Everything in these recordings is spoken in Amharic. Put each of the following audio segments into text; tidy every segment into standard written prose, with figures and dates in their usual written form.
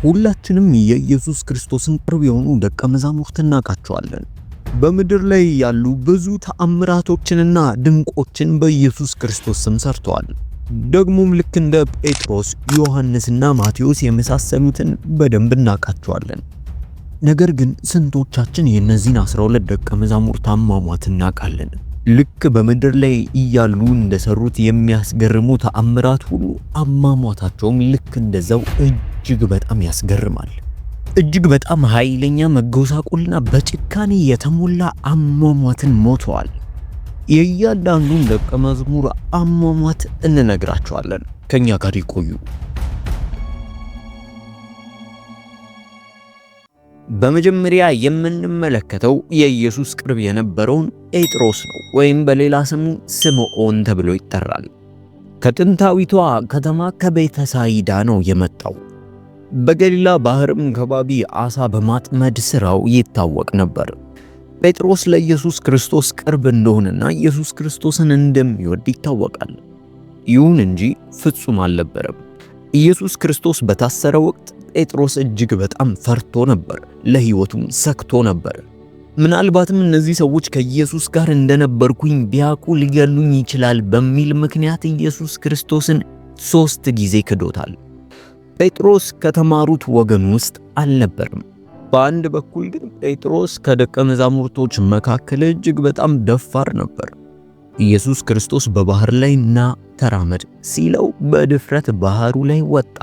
ሁላችንም የኢየሱስ ክርስቶስን ቅርብ የሆኑ ደቀ መዛሙርት እናውቃቸዋለን። በምድር ላይ ያሉ ብዙ ተአምራቶችንና ድንቆችን በኢየሱስ ክርስቶስ ስም ሰርተዋል። ደግሞም ልክ እንደ ጴጥሮስ፣ ዮሐንስና ማቴዎስ የመሳሰሉትን በደንብ እናውቃቸዋለን። ነገር ግን ስንቶቻችን የእነዚህን 12 ደቀ መዛሙርት አሟሟት እናውቃለን? ልክ በምድር ላይ እያሉ እንደሰሩት የሚያስገርሙ ተአምራት ሁሉ አሟሟታቸውም ልክ እንደዛው እጅግ በጣም ያስገርማል። እጅግ በጣም ኃይለኛ መጎሳቆልና በጭካኔ የተሞላ አሟሟትን ሞተዋል። የእያንዳንዱን ደቀ መዝሙር አሟሟት እንነግራቸዋለን። ከኛ ጋር ይቆዩ። በመጀመሪያ የምንመለከተው የኢየሱስ ቅርብ የነበረውን ጴጥሮስ ነው፣ ወይም በሌላ ስሙ ስምዖን ተብሎ ይጠራል። ከጥንታዊቷ ከተማ ከቤተሳይዳ ነው የመጣው። በገሊላ ባህርም ከባቢ አሳ በማጥመድ ስራው ይታወቅ ነበር። ጴጥሮስ ለኢየሱስ ክርስቶስ ቅርብ እንደሆነና ኢየሱስ ክርስቶስን እንደሚወድ ይታወቃል። ይሁን እንጂ ፍጹም አልነበረም። ኢየሱስ ክርስቶስ በታሰረ ወቅት ጴጥሮስ እጅግ በጣም ፈርቶ ነበር፣ ለሕይወቱም ሰክቶ ነበር። ምናልባትም እነዚህ ሰዎች ከኢየሱስ ጋር እንደነበርኩኝ ቢያውቁ ሊገሉኝ ይችላል በሚል ምክንያት ኢየሱስ ክርስቶስን 3 ጊዜ ክዶታል። ጴጥሮስ ከተማሩት ወገን ውስጥ አልነበረም። በአንድ በኩል ግን ጴጥሮስ ከደቀ መዛሙርቶች መካከል እጅግ በጣም ደፋር ነበር። ኢየሱስ ክርስቶስ በባህር ላይ ና ተራመድ ሲለው በድፍረት ባህሩ ላይ ወጣ።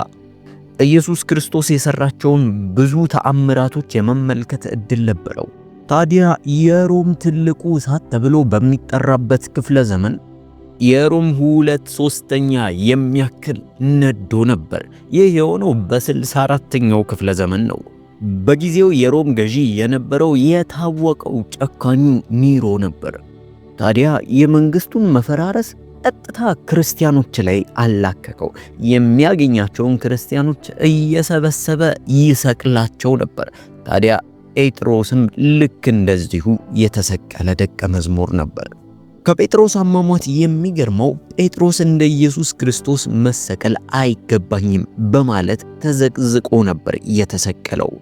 ኢየሱስ ክርስቶስ የሰራቸውን ብዙ ተአምራቶች የመመልከት እድል ነበረው። ታዲያ የሮም ትልቁ እሳት ተብሎ በሚጠራበት ክፍለ ዘመን የሮም 2/3 የሚያክል ነዶ ነበር። ይህ የሆነው በ64ኛው ክፍለ ዘመን ነው። በጊዜው የሮም ገዢ የነበረው የታወቀው ጨካኙ ኒሮ ነበር። ታዲያ የመንግስቱን መፈራረስ ቀጥታ ክርስቲያኖች ላይ አላከከው። የሚያገኛቸውን ክርስቲያኖች እየሰበሰበ ይሰቅላቸው ነበር። ታዲያ ጴጥሮስም ልክ እንደዚሁ የተሰቀለ ደቀ መዝሙር ነበር። ከጴጥሮስ አሟሟት የሚገርመው ጴጥሮስ እንደ ኢየሱስ ክርስቶስ መሰቀል አይገባኝም በማለት ተዘቅዝቆ ነበር የተሰቀለው።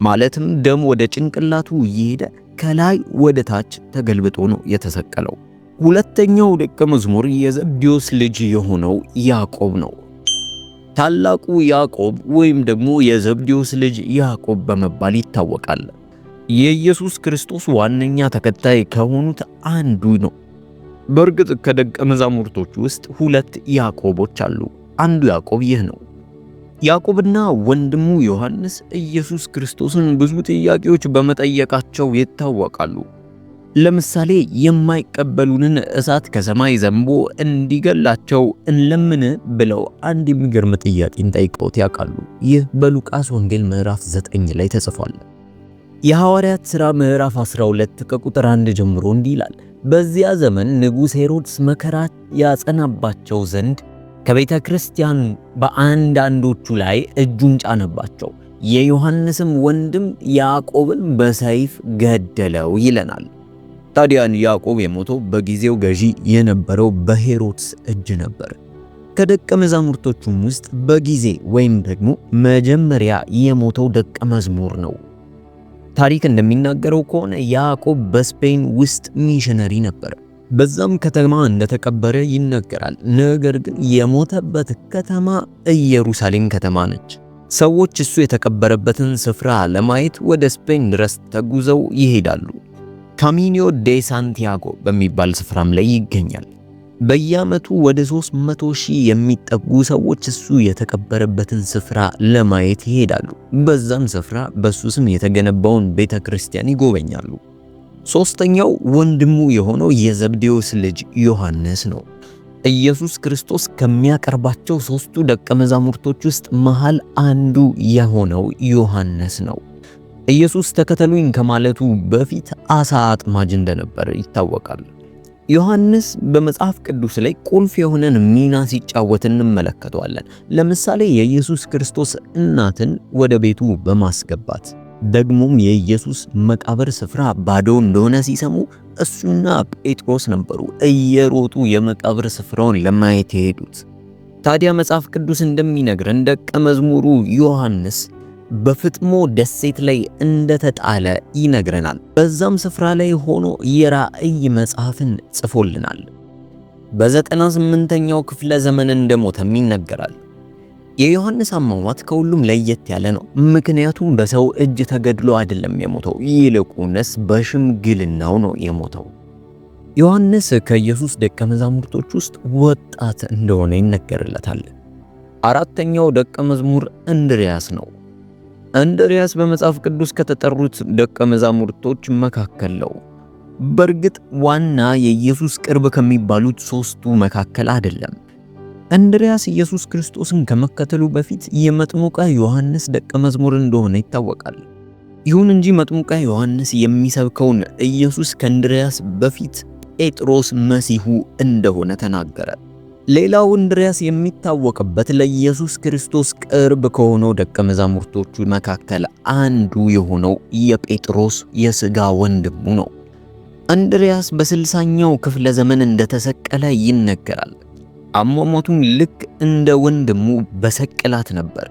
ማለትም ደም ወደ ጭንቅላቱ እየሄደ ከላይ ወደ ታች ተገልብጦ ነው የተሰቀለው። ሁለተኛው ደቀ መዝሙር የዘብዴዎስ ልጅ የሆነው ያዕቆብ ነው። ታላቁ ያዕቆብ ወይም ደግሞ የዘብዴዎስ ልጅ ያዕቆብ በመባል ይታወቃል። የኢየሱስ ክርስቶስ ዋነኛ ተከታይ ከሆኑት አንዱ ነው። በእርግጥ ከደቀ መዛሙርቶች ውስጥ 2 ያዕቆቦች አሉ። አንዱ ያዕቆብ ይህ ነው። ያዕቆብና ወንድሙ ዮሐንስ ኢየሱስ ክርስቶስን ብዙ ጥያቄዎች በመጠየቃቸው ይታወቃሉ። ለምሳሌ የማይቀበሉንን እሳት ከሰማይ ዘንቦ እንዲገላቸው እንለምን ብለው አንድ የሚገርም ጥያቄን ጠይቀውት ያውቃሉ። ይህ በሉቃስ ወንጌል ምዕራፍ 9 ላይ ተጽፏል። የሐዋርያት ሥራ ምዕራፍ 12 ከቁጥር 1 ጀምሮ እንዲህ ይላል። በዚያ ዘመን ንጉሥ ሄሮድስ መከራ ያጸናባቸው ዘንድ ከቤተ ክርስቲያን በአንዳንዶቹ ላይ እጁን ጫነባቸው። የዮሐንስም ወንድም ያዕቆብን በሰይፍ ገደለው ይለናል። ታዲያን ያዕቆብ የሞተው በጊዜው ገዢ የነበረው በሄሮድስ እጅ ነበር። ከደቀ መዛሙርቶቹም ውስጥ በጊዜ ወይም ደግሞ መጀመሪያ የሞተው ደቀ መዝሙር ነው። ታሪክ እንደሚናገረው ከሆነ ያዕቆብ በስፔን ውስጥ ሚሽነሪ ነበር። በዛም ከተማ እንደተቀበረ ይነገራል። ነገር ግን የሞተበት ከተማ ኢየሩሳሌም ከተማ ነች። ሰዎች እሱ የተቀበረበትን ስፍራ ለማየት ወደ ስፔን ድረስ ተጉዘው ይሄዳሉ። ካሚኒዮ ዴ ሳንቲያጎ በሚባል ስፍራም ላይ ይገኛል። በየዓመቱ ወደ 300,000 የሚጠጉ ሰዎች እሱ የተቀበረበትን ስፍራ ለማየት ይሄዳሉ። በዛም ስፍራ በሱ ስም የተገነባውን ቤተክርስቲያን ይጎበኛሉ። ሶስተኛው ወንድሙ የሆነው የዘብዴዎስ ልጅ ዮሐንስ ነው። ኢየሱስ ክርስቶስ ከሚያቀርባቸው 3ቱ ደቀ መዛሙርቶች ውስጥ መሃል አንዱ የሆነው ዮሐንስ ነው። ኢየሱስ ተከተሉኝ ከማለቱ በፊት አሳ አጥማጅ እንደነበር ይታወቃል። ዮሐንስ በመጽሐፍ ቅዱስ ላይ ቁልፍ የሆነን ሚና ሲጫወት እንመለከተዋለን። ለምሳሌ የኢየሱስ ክርስቶስ እናትን ወደ ቤቱ በማስገባት ደግሞም የኢየሱስ መቃብር ስፍራ ባዶ እንደሆነ ሲሰሙ እሱና ጴጥሮስ ነበሩ እየሮጡ የመቃብር ስፍራውን ለማየት የሄዱት። ታዲያ መጽሐፍ ቅዱስ እንደሚነግረን ደቀ መዝሙሩ ዮሐንስ በፍጥሞ ደሴት ላይ እንደተጣለ ይነግረናል። በዛም ስፍራ ላይ ሆኖ የራእይ መጽሐፍን ጽፎልናል። በ98ኛው ክፍለ ዘመን እንደሞተም ይነገራል። የዮሐንስ አሟሟት ከሁሉም ለየት ያለ ነው። ምክንያቱም በሰው እጅ ተገድሎ አይደለም የሞተው፣ ይልቁንስ በሽምግልናው ነው የሞተው። ዮሐንስ ከኢየሱስ ደቀ መዛሙርቶች ውስጥ ወጣት እንደሆነ ይነገርለታል። አራተኛው ደቀ መዝሙር እንድርያስ ነው። እንድርያስ በመጽሐፍ ቅዱስ ከተጠሩት ደቀ መዛሙርቶች መካከል ነው። በእርግጥ ዋና የኢየሱስ ቅርብ ከሚባሉት ሦስቱ መካከል አይደለም። እንድርያስ ኢየሱስ ክርስቶስን ከመከተሉ በፊት የመጥምቁ ዮሐንስ ደቀ መዝሙር እንደሆነ ይታወቃል። ይሁን እንጂ መጥምቁ ዮሐንስ የሚሰብከውን ኢየሱስ ከእንድርያስ በፊት ጴጥሮስ መሲሁ እንደሆነ ተናገረ። ሌላው እንድርያስ የሚታወቅበት ለኢየሱስ ክርስቶስ ቅርብ ከሆነው ደቀ መዛሙርቶቹ መካከል አንዱ የሆነው የጴጥሮስ የሥጋ ወንድሙ ነው። እንድርያስ በ60ኛው ክፍለ ዘመን እንደተሰቀለ ይነገራል። አሟሟቱም ልክ እንደ ወንድሙ በሰቅላት ነበር።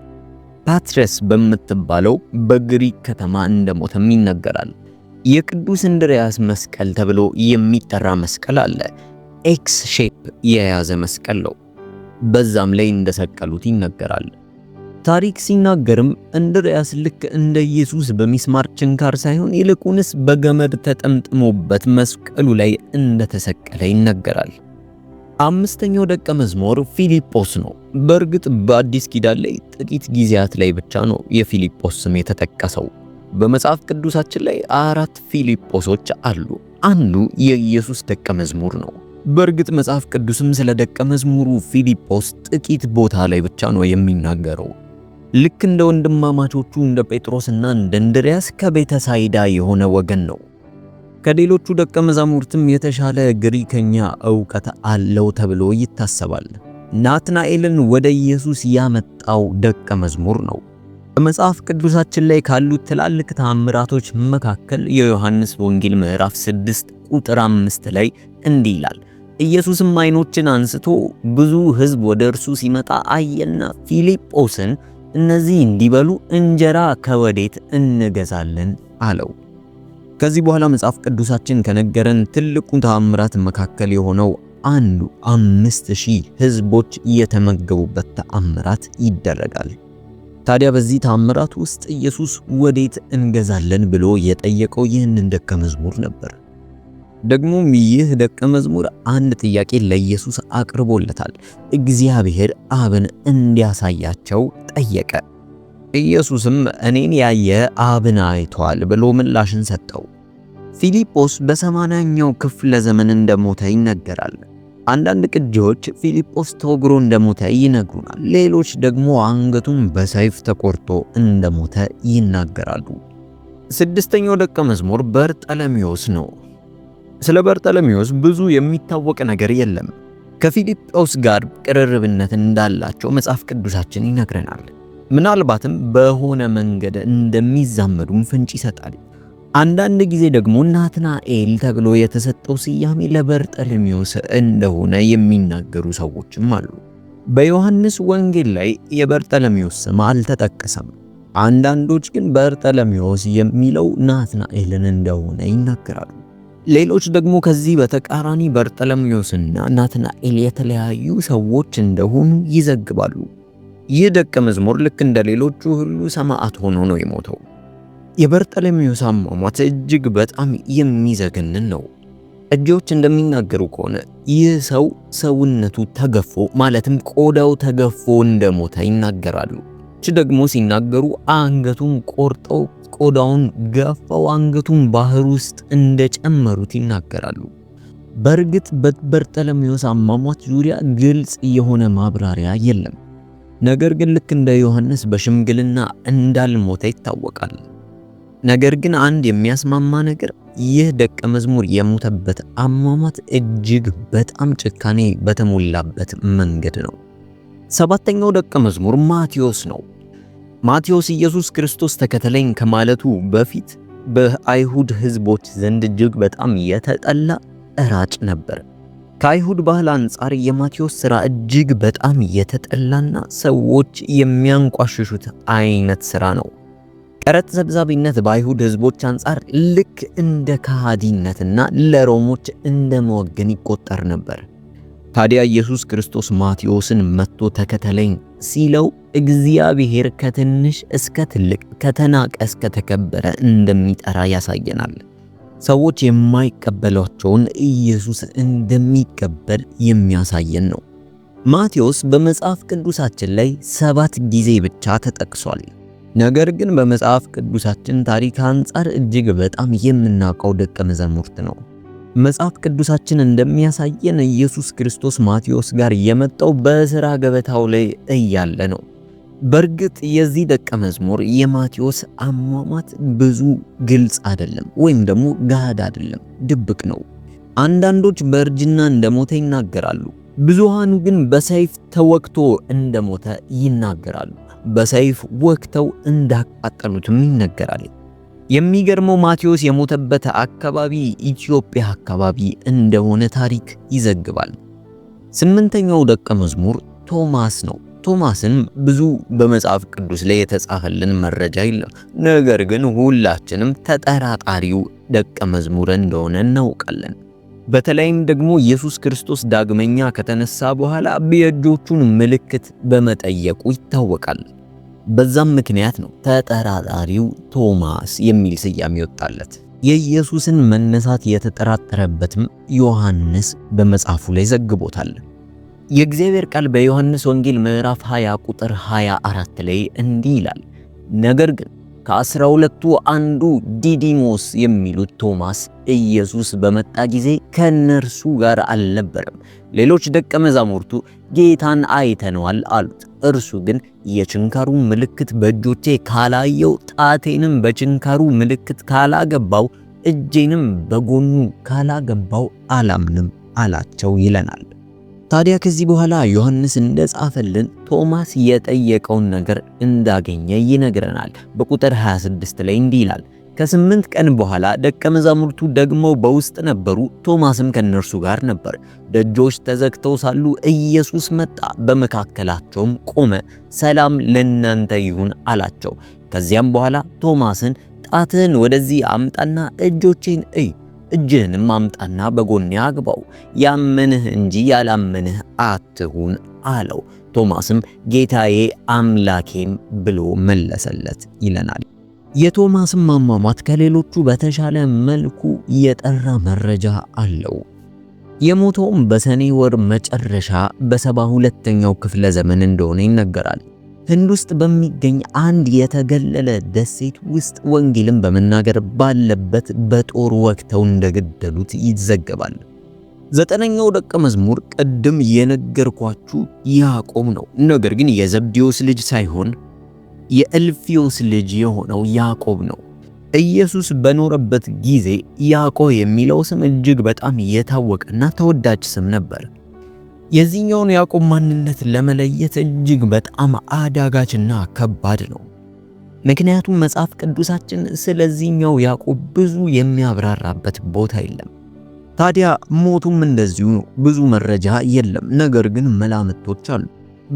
ፓትረስ በምትባለው በግሪክ ከተማ እንደሞተም ይነገራል። የቅዱስ እንድርያስ መስቀል ተብሎ የሚጠራ መስቀል አለ። ኤክስ ሼፕ የያዘ መስቀል ነው። በዛም ላይ እንደሰቀሉት ይነገራል። ታሪክ ሲናገርም እንድርያስ ልክ እንደ ኢየሱስ በሚስማር ችንካር ሳይሆን ይልቁንስ በገመድ ተጠምጥሞበት መስቀሉ ላይ እንደተሰቀለ ይነገራል። አምስተኛው ደቀ መዝሙር ፊልጶስ ነው። በእርግጥ በአዲስ ኪዳን ላይ ጥቂት ጊዜያት ላይ ብቻ ነው የፊልጶስ ስም የተጠቀሰው። በመጽሐፍ ቅዱሳችን ላይ 4 ፊልጶሶች አሉ። አንዱ የኢየሱስ ደቀ መዝሙር ነው። በእርግጥ መጽሐፍ ቅዱስም ስለ ደቀ መዝሙሩ ፊልጶስ ጥቂት ቦታ ላይ ብቻ ነው የሚናገረው። ልክ እንደ ወንድማማቾቹ እንደ ጴጥሮስና እንደ እንድርያስ ከቤተ ሳይዳ የሆነ ወገን ነው። ከሌሎቹ ደቀ መዛሙርትም የተሻለ ግሪከኛ ዕውቀት አለው ተብሎ ይታሰባል። ናትናኤልን ወደ ኢየሱስ ያመጣው ደቀ መዝሙር ነው። በመጽሐፍ ቅዱሳችን ላይ ካሉት ትላልቅ ተአምራቶች መካከል የዮሐንስ ወንጌል ምዕራፍ 6 ቁጥር 5 ላይ እንዲህ ይላል፣ ኢየሱስም ዓይኖችን አንስቶ ብዙ ሕዝብ ወደ እርሱ ሲመጣ አየና ፊልጶስን እነዚህ እንዲበሉ እንጀራ ከወዴት እንገዛለን አለው። ከዚህ በኋላ መጽሐፍ ቅዱሳችን ከነገረን ትልቁ ተአምራት መካከል የሆነው አንዱ 5000 ሕዝቦች የተመገቡበት ተአምራት ይደረጋል። ታዲያ በዚህ ተአምራት ውስጥ ኢየሱስ ወዴት እንገዛለን ብሎ የጠየቀው ይህንን ደቀ መዝሙር ነበር። ደግሞም ይህ ደቀ መዝሙር አንድ ጥያቄ ለኢየሱስ አቅርቦለታል። እግዚአብሔር አብን እንዲያሳያቸው ጠየቀ። ኢየሱስም እኔን ያየ አብን አይቷል ብሎ ምላሽን ሰጠው። ፊልጶስ በ80ኛው ክፍለ ዘመን እንደሞተ ይነገራል። አንዳንድ ቅጂዎች ፊልጶስ ተወግሮ እንደሞተ ይነግሩናል። ሌሎች ደግሞ አንገቱን በሰይፍ ተቆርጦ እንደሞተ ይናገራሉ። ስድስተኛው ደቀ መዝሙር በርጠለሚዎስ ነው። ስለ በርጠለሚዎስ ብዙ የሚታወቅ ነገር የለም። ከፊልጶስ ጋር ቅርርብነት እንዳላቸው መጽሐፍ ቅዱሳችን ይነግረናል። ምናልባትም በሆነ መንገድ እንደሚዛመዱም ፍንጭ ይሰጣል። አንዳንድ ጊዜ ደግሞ ናትናኤል ተብሎ የተሰጠው ስያሜ ለበርጠለሚዎስ እንደሆነ የሚናገሩ ሰዎችም አሉ። በዮሐንስ ወንጌል ላይ የበርጠለሚዎስ ስም አልተጠቀሰም። አንዳንዶች ግን በርጠለሚዎስ የሚለው ናትናኤልን እንደሆነ ይናገራሉ። ሌሎች ደግሞ ከዚህ በተቃራኒ በርጠለሚዎስና ናትናኤል የተለያዩ ሰዎች እንደሆኑ ይዘግባሉ። ይህ ደቀ መዝሙር ልክ እንደ ሌሎቹ ሁሉ ሰማዕት ሆኖ ነው የሞተው። የበርጠለሚዎስ አሟሟት እጅግ በጣም የሚዘገንን ነው። እጆች እንደሚናገሩ ከሆነ ይህ ሰው ሰውነቱ ተገፎ ማለትም ቆዳው ተገፎ እንደሞተ ይናገራሉ። ደግሞ ሲናገሩ አንገቱን ቆርጠው ቆዳውን ገፈው አንገቱን ባህር ውስጥ እንደጨመሩት ይናገራሉ። በእርግጥ በበርጠለሚዎስ አሟሟት ዙሪያ ግልጽ የሆነ ማብራሪያ የለም። ነገር ግን ልክ እንደ ዮሐንስ በሽምግልና እንዳልሞተ ይታወቃል። ነገር ግን አንድ የሚያስማማ ነገር ይህ ደቀ መዝሙር የሞተበት አሟሟት እጅግ በጣም ጭካኔ በተሞላበት መንገድ ነው። ሰባተኛው ደቀ መዝሙር ማቴዎስ ነው። ማቴዎስ ኢየሱስ ክርስቶስ ተከተለኝ ከማለቱ በፊት በአይሁድ ሕዝቦች ዘንድ እጅግ በጣም የተጠላ እራጭ ነበር። ከአይሁድ ባህል አንጻር የማቴዎስ ሥራ እጅግ በጣም የተጠላና ሰዎች የሚያንቋሽሹት አይነት ሥራ ነው። ቀረጥ ሰብሳቢነት በአይሁድ ሕዝቦች አንጻር ልክ እንደ ከሃዲነትና ለሮሞች እንደ መወገን ይቆጠር ነበር። ታዲያ ኢየሱስ ክርስቶስ ማቴዎስን መጥቶ ተከተለኝ ሲለው እግዚአብሔር ከትንሽ እስከ ትልቅ ከተናቀ እስከ ተከበረ እንደሚጠራ ያሳየናል። ሰዎች የማይቀበሏቸውን ኢየሱስ እንደሚቀበል የሚያሳየን ነው። ማቴዎስ በመጽሐፍ ቅዱሳችን ላይ 7 ጊዜ ብቻ ተጠቅሷል። ነገር ግን በመጽሐፍ ቅዱሳችን ታሪክ አንጻር እጅግ በጣም የምናውቀው ደቀ መዛሙርት ነው። መጽሐፍ ቅዱሳችን እንደሚያሳየን ኢየሱስ ክርስቶስ ማቴዎስ ጋር የመጣው በሥራ ገበታው ላይ እያለ ነው። በእርግጥ የዚህ ደቀ መዝሙር የማቴዎስ አሟሟት ብዙ ግልጽ አይደለም፣ ወይም ደግሞ ጋድ አይደለም፣ ድብቅ ነው። አንዳንዶች በእርጅና እንደሞተ ይናገራሉ። ብዙሃኑ ግን በሰይፍ ተወግቶ እንደሞተ ይናገራሉ። በሰይፍ ወግተው እንዳቃጠሉትም ይነገራል። የሚገርመው ማቴዎስ የሞተበት አካባቢ ኢትዮጵያ አካባቢ እንደሆነ ታሪክ ይዘግባል። 8ኛው ደቀ መዝሙር ቶማስ ነው። ቶማስን ብዙ በመጽሐፍ ቅዱስ ላይ የተጻፈልን መረጃ የለም። ነገር ግን ሁላችንም ተጠራጣሪው ደቀ መዝሙር እንደሆነ እናውቃለን። በተለይም ደግሞ ኢየሱስ ክርስቶስ ዳግመኛ ከተነሳ በኋላ የእጆቹን ምልክት በመጠየቁ ይታወቃል። በዛም ምክንያት ነው ተጠራጣሪው ቶማስ የሚል ስያሜ ወጣለት። የኢየሱስን መነሳት የተጠራጠረበትም ዮሐንስ በመጽሐፉ ላይ ዘግቦታል። የእግዚአብሔር ቃል በዮሐንስ ወንጌል ምዕራፍ 20 ቁጥር 24 ላይ እንዲህ ይላል፣ ነገር ግን ከ12ቱ አንዱ ዲዲሞስ የሚሉት ቶማስ ኢየሱስ በመጣ ጊዜ ከነርሱ ጋር አልነበረም። ሌሎች ደቀ መዛሙርቱ ጌታን አይተነዋል አሉት። እርሱ ግን የችንካሩ ምልክት በእጆቼ ካላየው፣ ጣቴንም በችንካሩ ምልክት ካላገባው፣ እጄንም በጎኑ ካላገባው አላምንም አላቸው ይለናል። ታዲያ ከዚህ በኋላ ዮሐንስ እንደጻፈልን ቶማስ የጠየቀውን ነገር እንዳገኘ ይነግረናል። በቁጥር 26 ላይ እንዲህ ይላል፣ ከ8 ቀን በኋላ ደቀ መዛሙርቱ ደግሞ በውስጥ ነበሩ፣ ቶማስም ከነርሱ ጋር ነበር። ደጆች ተዘግተው ሳሉ ኢየሱስ መጣ፣ በመካከላቸውም ቆመ፣ ሰላም ለእናንተ ይሁን አላቸው። ከዚያም በኋላ ቶማስን ጣትህን ወደዚህ አምጣና እጆቼን እይ፣ እጅህንም አምጣና በጎኔ አግባው፣ ያመንህ እንጂ ያላመንህ አትሁን አለው። ቶማስም ጌታዬ አምላኬም ብሎ መለሰለት ይለናል። የቶማስም አሟሟት ከሌሎቹ በተሻለ መልኩ የጠራ መረጃ አለው። የሞተውም በሰኔ ወር መጨረሻ በ72ኛው ክፍለ ዘመን እንደሆነ ይነገራል። ህንድ ውስጥ በሚገኝ አንድ የተገለለ ደሴት ውስጥ ወንጌልን በመናገር ባለበት በጦር ወግተው እንደገደሉት ይዘገባል። 9ኛው ደቀ መዝሙር ቅድም የነገርኳችሁ ያዕቆብ ነው። ነገር ግን የዘብዴዎስ ልጅ ሳይሆን የእልፍዮስ ልጅ የሆነው ያዕቆብ ነው። ኢየሱስ በኖረበት ጊዜ ያዕቆብ የሚለው ስም እጅግ በጣም የታወቀና ተወዳጅ ስም ነበር። የዚህኛውን ያዕቆብ ማንነት ለመለየት እጅግ በጣም አዳጋችና ከባድ ነው። ምክንያቱም መጽሐፍ ቅዱሳችን ስለዚህኛው ያዕቆብ ብዙ የሚያብራራበት ቦታ የለም። ታዲያ ሞቱም እንደዚሁ ነው። ብዙ መረጃ የለም፣ ነገር ግን መላምቶች አሉ።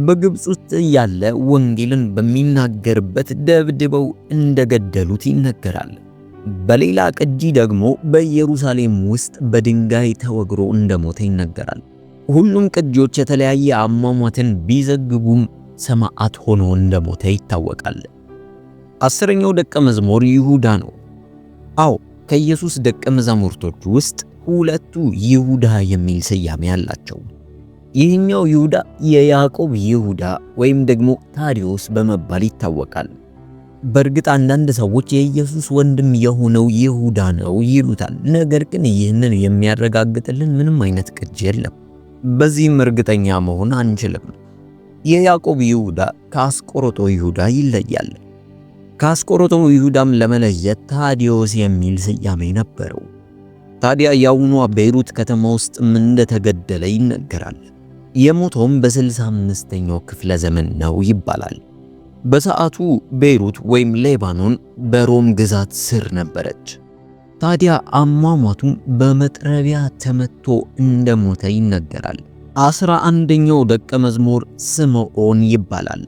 በግብፅ ውስጥ ያለ ወንጌልን በሚናገርበት ደብድበው እንደገደሉት ይነገራል። በሌላ ቅጂ ደግሞ በኢየሩሳሌም ውስጥ በድንጋይ ተወግሮ እንደሞተ ይነገራል። ሁሉም ቅጂዎች የተለያየ አሟሟትን ቢዘግቡም ሰማዕት ሆኖ እንደሞተ ይታወቃል። 10ኛው ደቀ መዝሙር ይሁዳ ነው። አዎ ከኢየሱስ ደቀ መዛሙርቶች ውስጥ ሁለቱ ይሁዳ የሚል ስያሜ አላቸው። ይህኛው ይሁዳ የያዕቆብ ይሁዳ ወይም ደግሞ ታዲዮስ በመባል ይታወቃል። በእርግጥ አንዳንድ ሰዎች የኢየሱስ ወንድም የሆነው ይሁዳ ነው ይሉታል። ነገር ግን ይህንን የሚያረጋግጥልን ምንም አይነት ቅጂ የለም። በዚህም እርግጠኛ መሆን አንችልም። የያዕቆብ ይሁዳ ከአስቆሮቶ ይሁዳ ይለያል። ከአስቆሮቶ ይሁዳም ለመለየት ታዲዮስ የሚል ስያሜ ነበረው። ታዲያ የአሁኗ ቤይሩት ከተማ ውስጥ እንደተገደለ ይነገራል። የሞተውም በ65ኛው ክፍለ ዘመን ነው ይባላል። በሰዓቱ ቤይሩት ወይም ሌባኖን በሮም ግዛት ስር ነበረች። ታዲያ አሟሟቱም በመጥረቢያ ተመቶ እንደሞተ ይነገራል። 11ኛው ደቀ መዝሙር ስምዖን ይባላል።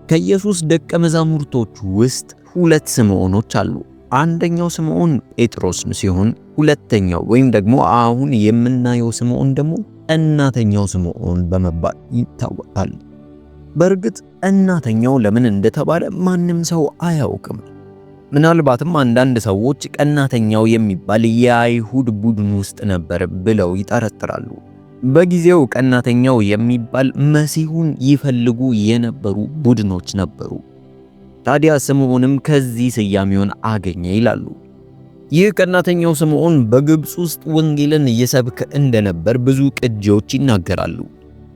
ከኢየሱስ ደቀ መዛሙርቶች ውስጥ ሁለት ስምዖኖች አሉ። አንደኛው ስምዖን ጴጥሮስ ሲሆን ሁለተኛው ወይም ደግሞ አሁን የምናየው ስምዖን ደግሞ ቀናተኛው ስምዖን በመባል ይታወቃል። በእርግጥ ቀናተኛው ለምን እንደተባለ ማንም ሰው አያውቅም። ምናልባትም አንዳንድ ሰዎች ቀናተኛው የሚባል የአይሁድ ቡድን ውስጥ ነበር ብለው ይጠረጥራሉ። በጊዜው ቀናተኛው የሚባል መሲሁን ይፈልጉ የነበሩ ቡድኖች ነበሩ። ታዲያ ስምዖንም ከዚህ ስያሜውን አገኘ ይላሉ። ይህ ቀናተኛው ስምዖን በግብፅ ውስጥ ወንጌልን ይሰብክ እንደነበር ብዙ ቅጂዎች ይናገራሉ።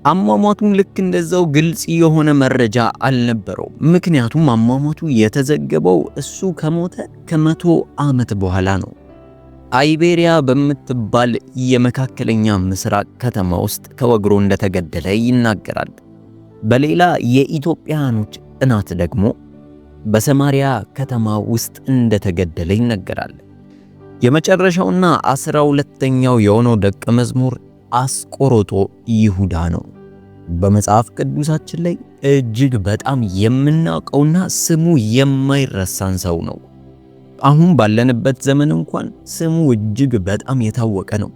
አሟሟቱም ልክ እንደዛው ግልጽ የሆነ መረጃ አልነበረው። ምክንያቱም አሟሟቱ የተዘገበው እሱ ከሞተ ከ100 ዓመት በኋላ ነው። አይቤሪያ በምትባል የመካከለኛ ምስራቅ ከተማ ውስጥ ተወግሮ እንደተገደለ ይናገራል። በሌላ የኢትዮጵያኖች ጥናት ደግሞ በሰማሪያ ከተማ ውስጥ እንደተገደለ ይነገራል። የመጨረሻውና 12ኛው የሆነው ደቀ መዝሙር አስቆሮጦ ይሁዳ ነው። በመጽሐፍ ቅዱሳችን ላይ እጅግ በጣም የምናውቀውና ስሙ የማይረሳን ሰው ነው። አሁን ባለንበት ዘመን እንኳን ስሙ እጅግ በጣም የታወቀ ነው።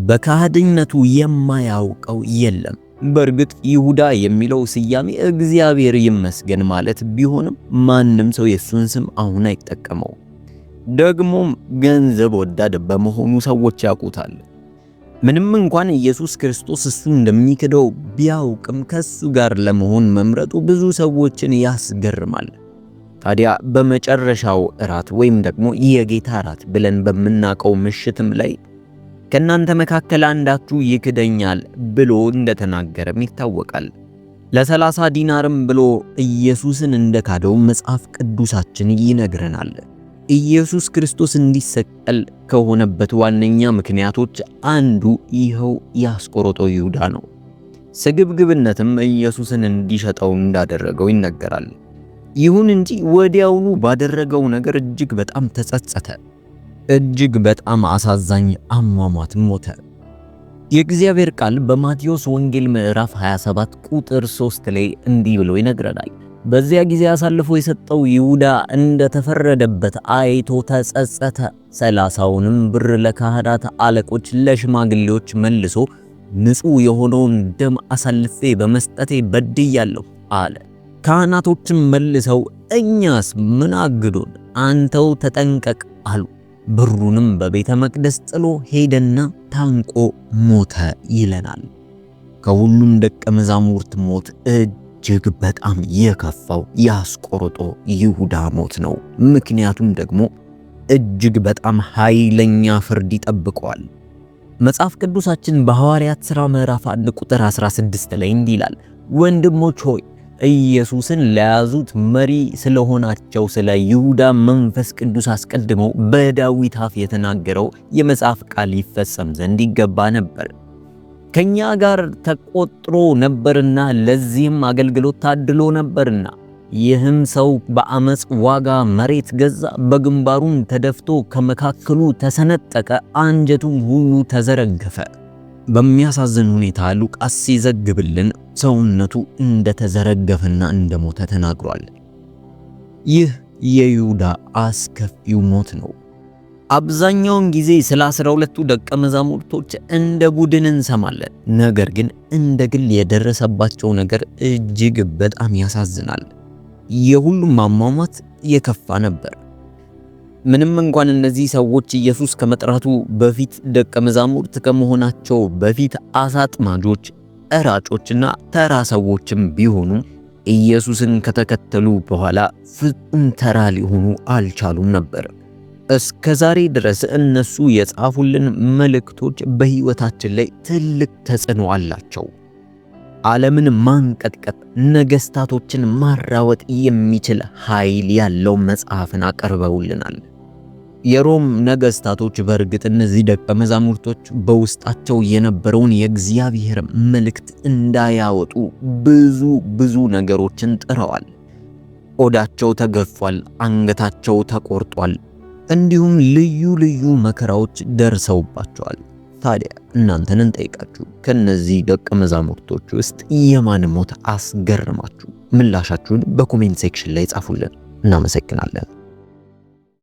በካህድነቱ የማያውቀው የለም። በእርግጥ ይሁዳ የሚለው ስያሜ እግዚአብሔር ይመስገን ማለት ቢሆንም ማንም ሰው የሱን ስም አሁን አይጠቀመው። ደግሞም ገንዘብ ወዳድ በመሆኑ ሰዎች ያውቁታል። ምንም እንኳን ኢየሱስ ክርስቶስ እሱ እንደሚክደው ቢያውቅም ከሱ ጋር ለመሆን መምረጡ ብዙ ሰዎችን ያስገርማል። ታዲያ በመጨረሻው እራት ወይም ደግሞ የጌታ እራት ብለን በምናቀው ምሽትም ላይ ከናንተ መካከል አንዳችሁ ይክደኛል ብሎ እንደተናገረም ይታወቃል። ለ30 ዲናርም ብሎ ኢየሱስን እንደካደው መጽሐፍ ቅዱሳችን ይነግረናል። ኢየሱስ ክርስቶስ እንዲሰቀል ከሆነበት ዋነኛ ምክንያቶች አንዱ ይኸው የአስቆሮጦ ይሁዳ ነው። ስግብግብነትም ኢየሱስን እንዲሸጠው እንዳደረገው ይነገራል። ይሁን እንጂ ወዲያውኑ ባደረገው ነገር እጅግ በጣም ተጸጸተ። እጅግ በጣም አሳዛኝ አሟሟትም ሞተ። የእግዚአብሔር ቃል በማቴዎስ ወንጌል ምዕራፍ 27 ቁጥር 3 ላይ እንዲህ ብሎ ይነግረናል። በዚያ ጊዜ አሳልፎ የሰጠው ይሁዳ እንደተፈረደበት አይቶ ተጸጸተ። 30ውንም ብር ለካህናት አለቆች ለሽማግሌዎች መልሶ ንጹሕ የሆነውን ደም አሳልፌ በመስጠቴ በድያለሁ አለ። ካህናቶችም መልሰው እኛስ ምን አግዶን? አንተው ተጠንቀቅ አሉ። ብሩንም በቤተ መቅደስ ጥሎ ሄደና ታንቆ ሞተ ይለናል። ከሁሉም ደቀ መዛሙርት ሞት እጅግ በጣም የከፋው የአስቆሮጦ ይሁዳ ሞት ነው። ምክንያቱም ደግሞ እጅግ በጣም ኃይለኛ ፍርድ ይጠብቀዋል። መጽሐፍ ቅዱሳችን በሐዋርያት ሥራ ምዕራፍ 1 ቁጥር 16 ላይ እንዲህ ይላል፣ ወንድሞች ሆይ ኢየሱስን ለያዙት መሪ ስለሆናቸው ስለ ይሁዳ መንፈስ ቅዱስ አስቀድሞ በዳዊት አፍ የተናገረው የመጽሐፍ ቃል ይፈጸም ዘንድ ይገባ ነበር። ከኛ ጋር ተቆጥሮ ነበርና ለዚህም አገልግሎት ታድሎ ነበርና። ይህም ሰው በአመጽ ዋጋ መሬት ገዛ፣ በግንባሩም ተደፍቶ ከመካከሉ ተሰነጠቀ፣ አንጀቱም ሁሉ ተዘረገፈ። በሚያሳዝን ሁኔታ ሉቃስ ሲዘግብልን ሰውነቱ እንደተዘረገፈና እንደሞተ ተናግሯል። ይህ የይሁዳ አስከፊው ሞት ነው። አብዛኛውን ጊዜ ስለ 12ቱ ደቀ መዛሙርቶች እንደ ቡድን እንሰማለን። ነገር ግን እንደ ግል የደረሰባቸው ነገር እጅግ በጣም ያሳዝናል። የሁሉም አሟሟት የከፋ ነበር። ምንም እንኳን እነዚህ ሰዎች ኢየሱስ ከመጥራቱ በፊት ደቀ መዛሙርት ከመሆናቸው በፊት አሳ አጥማጆች፣ ቀራጮችና ተራ ሰዎችም ቢሆኑ ኢየሱስን ከተከተሉ በኋላ ፍጹም ተራ ሊሆኑ አልቻሉም ነበር። እስከ ዛሬ ድረስ እነሱ የጻፉልን መልእክቶች በሕይወታችን ላይ ትልቅ ተጽዕኖ አላቸው። ዓለምን ማንቀጥቀጥ፣ ነገስታቶችን ማራወጥ የሚችል ኃይል ያለው መጽሐፍን አቀርበውልናል። የሮም ነገስታቶች በእርግጥ እነዚህ ደቀ መዛሙርቶች በውስጣቸው የነበረውን የእግዚአብሔር መልእክት እንዳያወጡ ብዙ ነገሮችን ጥረዋል። ቆዳቸው ተገፏል፣ አንገታቸው ተቆርጧል፣ እንዲሁም ልዩ መከራዎች ደርሰውባቸዋል። ታዲያ እናንተን እንጠይቃችሁ፣ ከነዚህ ደቀ መዛሙርቶች ውስጥ የማን ሞት አስገርማችሁ? ምላሻችሁን በኮሜንት ሴክሽን ላይ ጻፉልን። እናመሰግናለን።